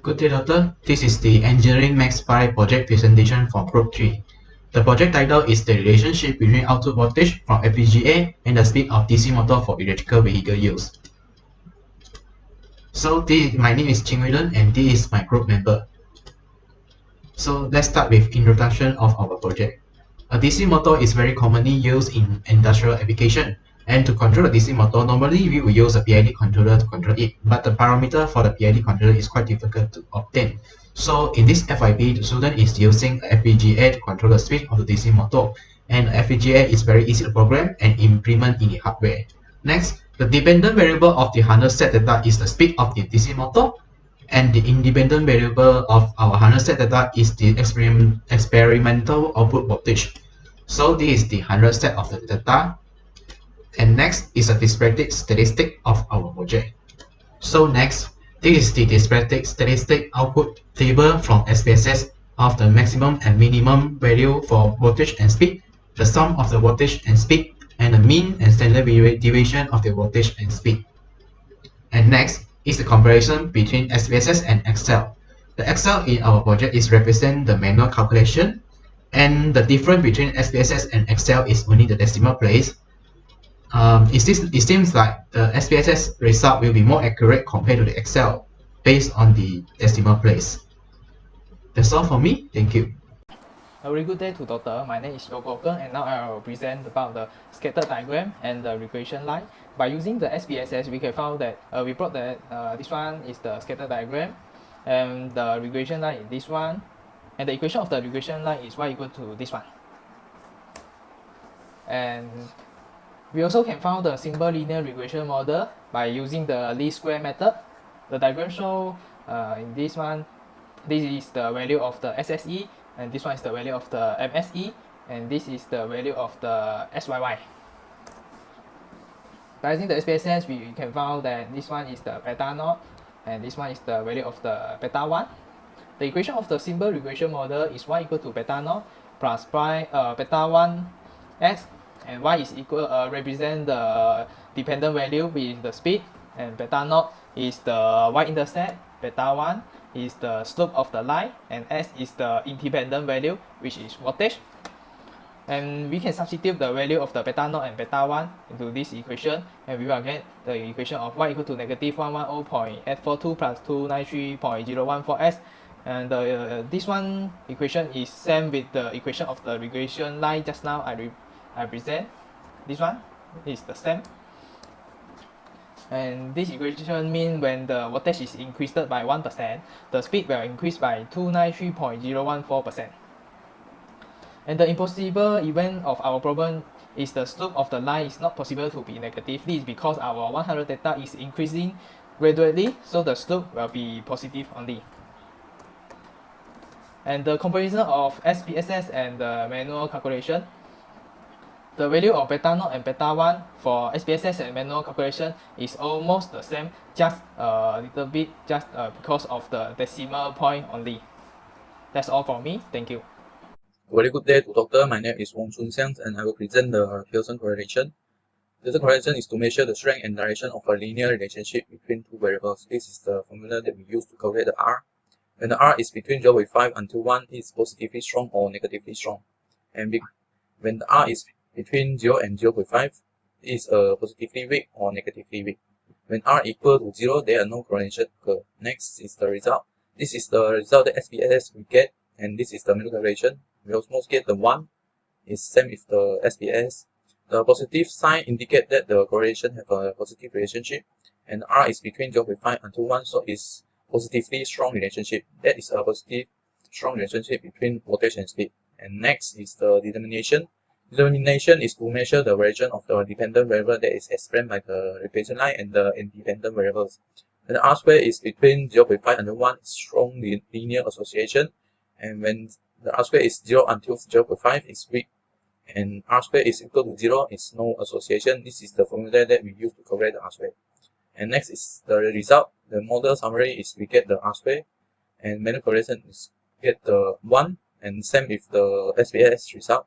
Good day, Doctor. This is the Engineering Max 5 project presentation from Group 3. The project title is the relationship between output voltage from FPGA and the speed of DC motor for electrical vehicle use. So my name is Ching Wei and this is my group member. So let's start with introduction of our project. A DC motor is very commonly used in industrial application. And to control a DC motor, normally we will use a PID controller to control it, but the parameter for the PID controller is quite difficult to obtain. So in this FIP, the student is using a FPGA to control the speed of the DC motor, and FPGA is very easy to program and implement in the hardware. Next, the dependent variable of the harness set data is the speed of the DC motor, and the independent variable of our harness set data is the experimental output voltage. So this is the harness set of the data. And next is a disparate statistic of our project. So next, this is the disparate statistic output table from SPSS of the maximum and minimum value for voltage and speed, the sum of the voltage and speed, and the mean and standard deviation of the voltage and speed. And next is the comparison between SPSS and Excel. The Excel in our project is represent the manual calculation, and the difference between SPSS and Excel is only the decimal place. It seems like the SPSS result will be more accurate compared to the Excel based on the decimal place. That's all for me. Thank you. A very good day to Doctor. My name is Yogo and now I will present about the scatter diagram and the regression line. By using the SPSS, we can find that we brought that this one is the scatter diagram, and the regression line is this one, and the equation of the regression line is y equal to this one. And we also can find the simple linear regression model by using the least square method. The diagram show in this one, this is the value of the SSE, and this one is the value of the MSE, and this is the value of the SYY. By using the SPSS, we can find that this one is the beta naught, and this one is the value of the beta 1. The equation of the simple regression model is y equal to beta naught plus beta 1 x, and y is equal represent the dependent value with the speed, and beta naught is the y-intercept, beta 1 is the slope of the line, and s is the independent value, which is voltage. And we can substitute the value of the beta naught and beta 1 into this equation, and we will get the equation of y equal to negative 110.842 plus 293.014s. And this one equation is same with the equation of the regression line just now I present. This one is the same. And this equation means when the voltage is increased by 1%, the speed will increase by 293.014%. And the impossible event of our problem is the slope of the line is not possible to be negative. This is because our 100 data is increasing gradually, so the slope will be positive only. And the comparison of SPSS and the manual calculation, the value of beta naught and beta 1 for SPSS and manual calculation is almost the same, just a little bit, just because of the decimal point only. That's all from me. Thank you. Very good day to Doctor. My name is Wong Chun Xiang and I will present the Pearson correlation. Pearson correlation is to measure the strength and direction of a linear relationship between two variables. This is the formula that we use to calculate the R. When the R is between 0.5 until 1, it is positively strong or negatively strong. And when the R is between 0 and 0.5, it is positively weak or negatively weak. When R equal to 0, there are no correlation occur. Next is the result. This is the result that SPSS we get, and this is the manual calculation. We almost get the 1 is same with the SPS. The positive sign indicate that the correlation have a positive relationship, and R is between 0.5 until 1, so it's positively strong relationship. That is a positive strong relationship between voltage and speed. And next is the determination. Determination is to measure the variation of the dependent variable that is explained by the regression line and the independent variables. When R square is between 0.5 and 1, strong linear association, and when the R square is 0 until 0.5 is weak, and R square is equal to 0 is no association. This is the formula that we use to calculate the R square. And next is the result. The model summary is we get the R square, and manual correlation is get the 1, and same with the SPS result.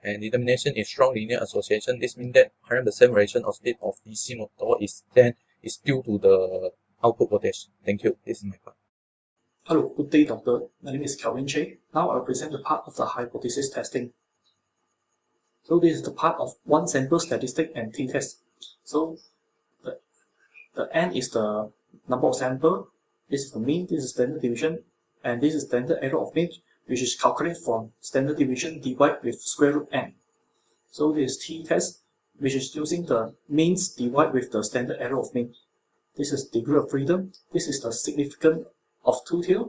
And determination is strong linear association. This means that 100% variation of speed of DC motor is due to the output voltage. Thank you. This is my part. Hello, good day, doctor. My name is Kelvin Che. Now I'll present the part of the hypothesis testing. So this is the part of one sample statistic and t-test. So the n is the number of sample, this is the mean, this is standard deviation, and this is standard error of mean, which is calculated from standard deviation divided with square root n. So this is t-test, which is using the means divided with the standard error of mean. This is degree of freedom, this is the significance of two-tail,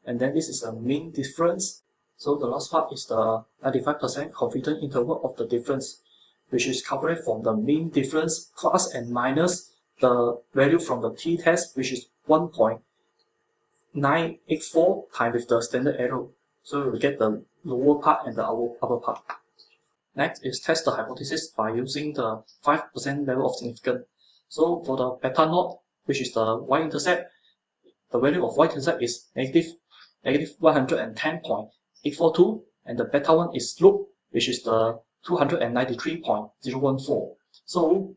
and then this is the mean difference. So the last part is the 95% confidence interval of the difference, which is calculated from the mean difference plus and minus the value from the t-test, which is 1.984 times with the standard error. So we get the lower part and the upper part. Next is test the hypothesis by using the 5% level of significance. So for the beta naught, which is the y-intercept, the value of y-intercept is negative 110.842, and the beta 1 is slope, which is the 293.014. So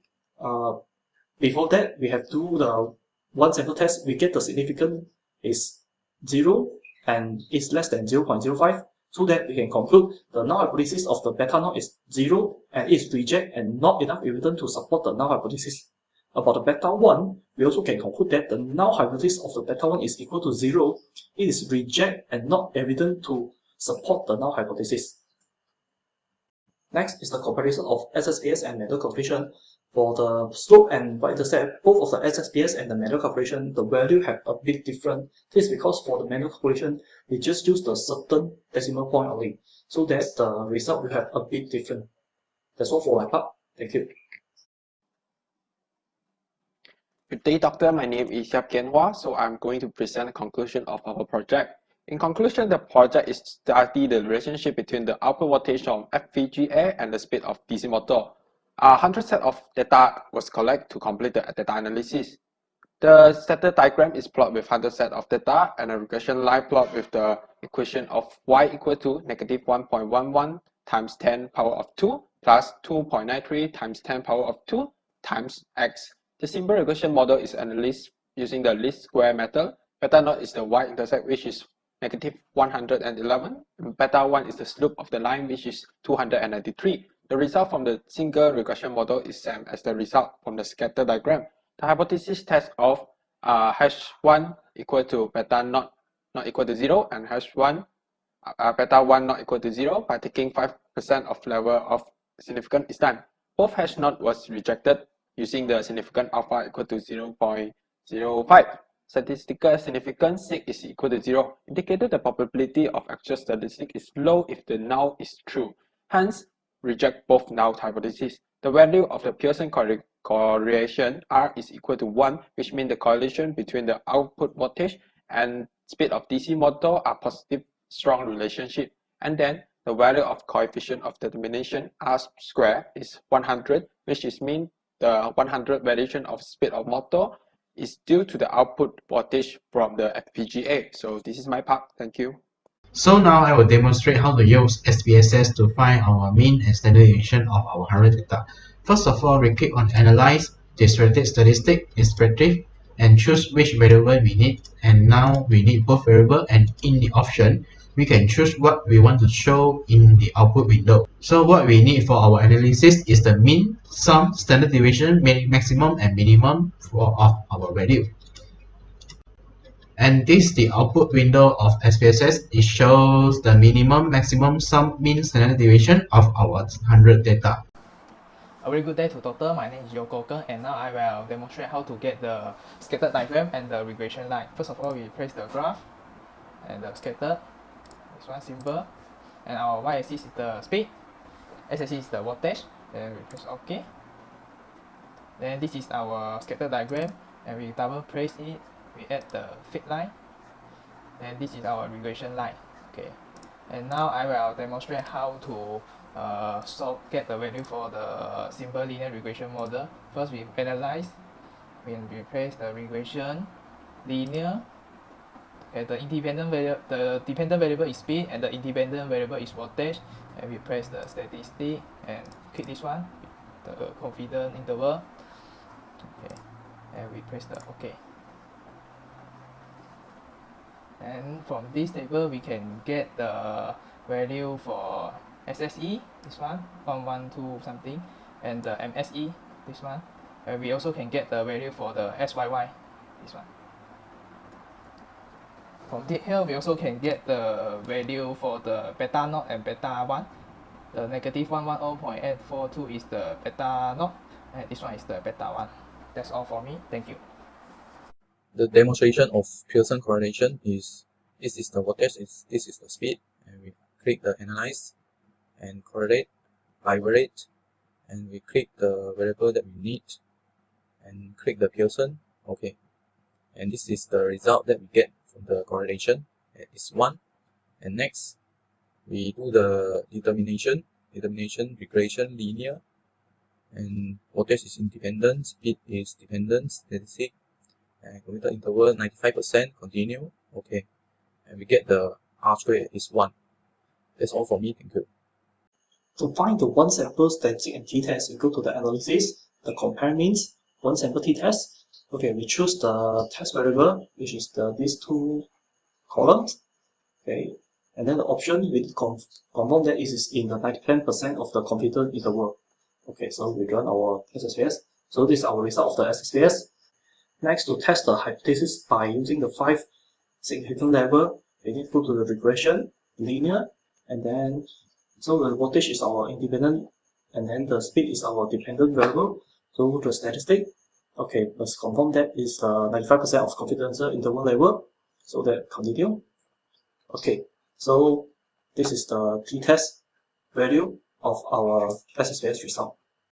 before that, we have to do the one sample test. We get the significance is 0 and is less than 0.05, so that we can conclude the null hypothesis of the beta naught is 0 and is reject and not enough evidence to support the null hypothesis. About the beta 1, we also can conclude that the null hypothesis of the beta 1 is equal to 0. It is reject and not evident to support the null hypothesis. Next is the comparison of SSPS and manual calculation. For the slope and y-intercept, both of the SSPS and the manual calculation, the value have a bit different. This is because for the manual calculation, we just use the certain decimal point only, so that the result will have a bit different. That's all for my part. Thank you. Good day, doctor. My name is Yap Kian Hua. So I'm going to present the conclusion of our project. In conclusion, the project is study the relationship between the output voltage of FPGA and the speed of DC motor. 100 set of data was collected to complete the data analysis. The scatter diagram is plotted with 100 set of data, and a regression line plot with the equation of y equal to negative 1.11 times 10 power of 2 plus 2.93 times 10 power of 2 times x. The simple regression model is analyzed using the least square method. Beta naught is the y-intercept, which is negative 111, and beta 1 is the slope of the line, which is 293. The result from the single regression model is same as the result from the scatter diagram. The hypothesis test of hash 1 equal to beta naught not equal to 0 and hash 1 beta 1 not equal to 0 by taking 5% of level of significance is done. Both hash naught was rejected using the significant alpha equal to 0.05. Statistical significance sig is equal to 0, indicated the probability of actual statistic is low if the null is true. Hence, reject both null hypotheses. The value of the Pearson correlation R is equal to 1, which means the correlation between the output voltage and speed of DC motor are positive strong relationship. And then the value of coefficient of determination R square is 100, which is mean the 100 variation of speed of motor is due to the output voltage from the FPGA. So this is my part. Thank you. So now I will demonstrate how to use SPSS to find our mean and standard deviation of our 100 data. First of all, we click on Analyze, Distributed Statistic, Interpretive, and choose which variable we need. And now we need both variable, and in the option, we can choose what we want to show in the output window. So what we need for our analysis is the mean, sum, standard deviation, maximum, and minimum of our value. And this is the output window of SPSS. It shows the minimum, maximum, sum, mean, standard deviation of our 100 data. A very good day to doctor. My name is Yoko Keng, and now I will demonstrate how to get the scattered diagram and the regression line. First of all, we place the graph and the scatter. This one simple. And our y-axis is the speed, x-axis is the voltage. Then we press OK. Then this is our scatter diagram, and we double place it. We add the fit line. And this is our regression line. Okay. And now I will demonstrate how to get the value for the simple linear regression model. First, we analyze. When we place the regression linear, okay, the dependent variable is speed and the independent variable is voltage, and we press the statistic and click this one, the confidence interval. Okay, and we press the OK. And from this table, we can get the value for SSE, this one, 112 something, and the MSE, this one. And we also can get the value for the SYY, this one. From here, we also can get the value for the beta naught and beta 1. The negative 110.842 is the beta naught, and this one is the beta 1. That's all for me. Thank you. The demonstration of Pearson correlation is, this is the voltage, this is the speed, and we click the analyze and correlate by variate, and we click the variable that we need and click the Pearson. Okay, and this is the result that we get from the correlation. It is 1. And next we do the determination regression linear, and voltage is independent, speed is dependent, statistic, and commuter interval 95% continue. Okay, and we get the R square is 1. That's all for me. Thank you. To find the one sample statistic and t-test, we go to the analysis, the compare means, one sample t-test. Okay, we choose the test variable, which is these two columns. Okay, and then the option we confirm that it is in the 99% of the confidence interval. Okay, so we run our SSVS. So this is our result of the SSVS. Next, to test the hypothesis by using the 5 significant level, we need to go to the regression, linear, and then so the voltage is our independent, and then the speed is our dependent variable. So the statistic, okay, let's confirm that is 95% of confidence interval level. So that continue. Okay, so this is the t-test value of our SSVS result.